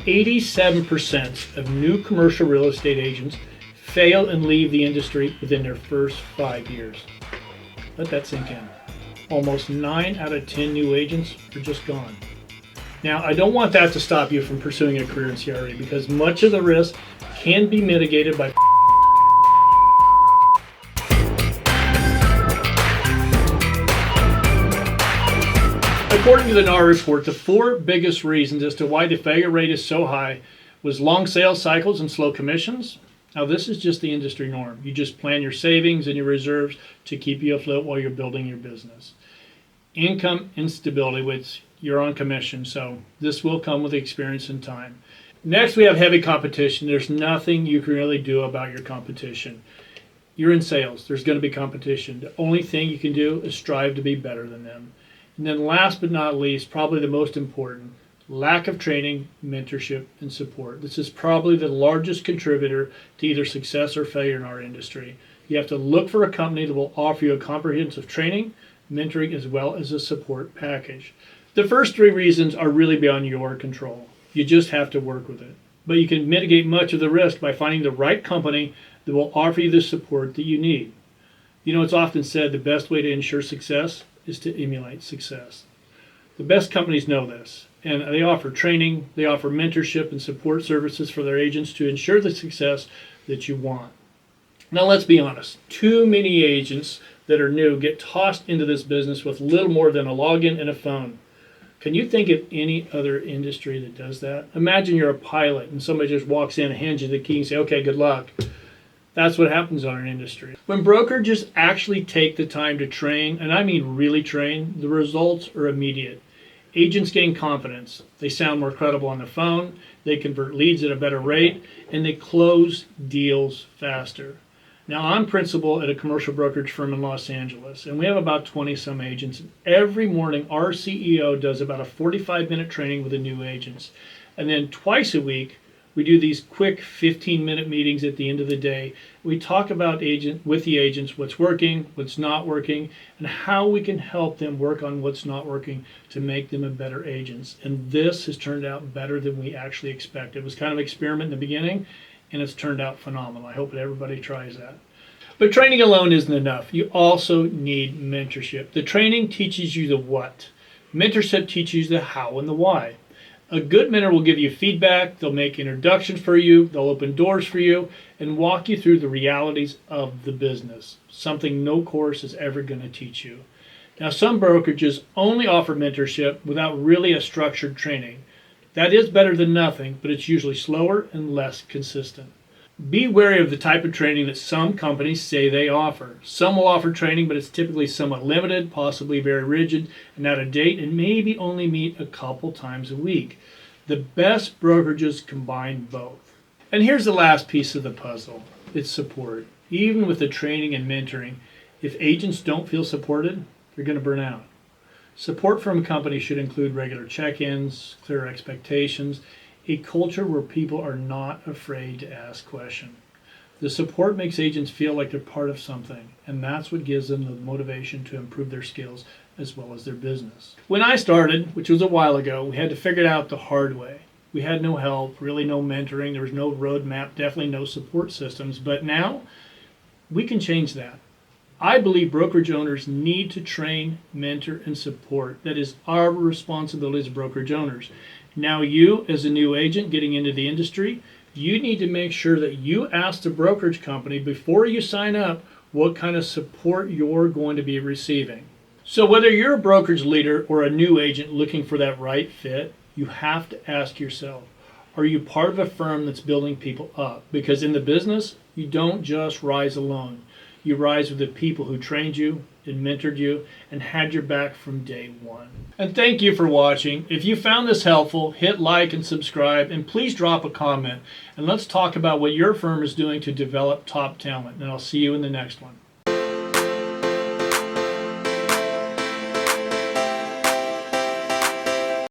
87% of new commercial real estate agents fail and leave the industry within their first 5 years. Let that sink in. Almost 9 out of 10 new agents are just gone. Now, I don't want that to stop you from pursuing a career in CRE because much of the risk can be mitigated by According to the NAR report, the 4 biggest reasons as to why the failure rate is so high was long sales cycles and slow commissions. Now, this is just the industry norm. You just plan your savings and your reserves to keep you afloat while you're building your business. Income instability, which you're on commission, so this will come with experience and time. Next, we have heavy competition. There's nothing you can really do about your competition. You're in sales. There's going to be competition. The only thing you can do is strive to be better than them. And then last but not least, probably the most important, lack of training, mentorship, and support. This is probably the largest contributor to either success or failure in our industry. You have to look for a company that will offer you a comprehensive training, mentoring, as well as a support package. The first 3 reasons are really beyond your control. You just have to work with it. But you can mitigate much of the risk by finding the right company that will offer you the support that you need. You know, it's often said the best way to ensure success is to emulate success. The best companies know this, and they offer training, they offer mentorship and support services for their agents to ensure the success that you want. Now, let's be honest. Too many agents that are new get tossed into this business with little more than a login and a phone. Can you think of any other industry that does that? Imagine you're a pilot and somebody just walks in and hands you the key and say, okay, good luck. That's what happens in our industry. When brokerages actually take the time to train, and I mean really train, the results are immediate. Agents gain confidence. They sound more credible on the phone, they convert leads at a better rate, and they close deals faster. Now, I'm principal at a commercial brokerage firm in Los Angeles, and we have about 20-some agents. Every morning, our CEO does about a 45-minute training with the new agents. And then twice a week, we do these quick 15-minute meetings at the end of the day. We talk about with the agents what's working, what's not working, and how we can help them work on what's not working to make them a better agents. And this has turned out better than we actually expected. It was kind of an experiment in the beginning, and it's turned out phenomenal. I hope that everybody tries that. But training alone isn't enough. You also need mentorship. The training teaches you the what. Mentorship teaches you the how and the why. A good mentor will give you feedback, they'll make introductions for you, they'll open doors for you, and walk you through the realities of the business, something no course is ever going to teach you. Now, some brokerages only offer mentorship without really a structured training. That is better than nothing, but it's usually slower and less consistent. Be wary of the type of training that some companies say they offer. Some will offer training, but it's typically somewhat limited, possibly very rigid and out of date, and maybe only meet a couple times a week. The best brokerages combine both. And here's the last piece of the puzzle. It's support. Even with the training and mentoring, if agents don't feel supported, they're going to burn out. Support from a company should include regular check-ins, clear expectations, a culture where people are not afraid to ask questions. The support makes agents feel like they're part of something, and that's what gives them the motivation to improve their skills as well as their business. When I started, which was a while ago, we had to figure it out the hard way. We had no help, really no mentoring, there was no roadmap, definitely no support systems, but now we can change that. I believe brokerage owners need to train, mentor, and support. That is our responsibility as brokerage owners. Now you, as a new agent getting into the industry, you need to make sure that you ask the brokerage company before you sign up what kind of support you're going to be receiving. So whether you're a brokerage leader or a new agent looking for that right fit, you have to ask yourself, are you part of a firm that's building people up? Because in the business, you don't just rise alone. You rise with the people who trained you and mentored you and had your back from day one. And thank you for watching. If you found this helpful, hit like and subscribe, and please drop a comment. And let's talk about what your firm is doing to develop top talent. And I'll see you in the next one.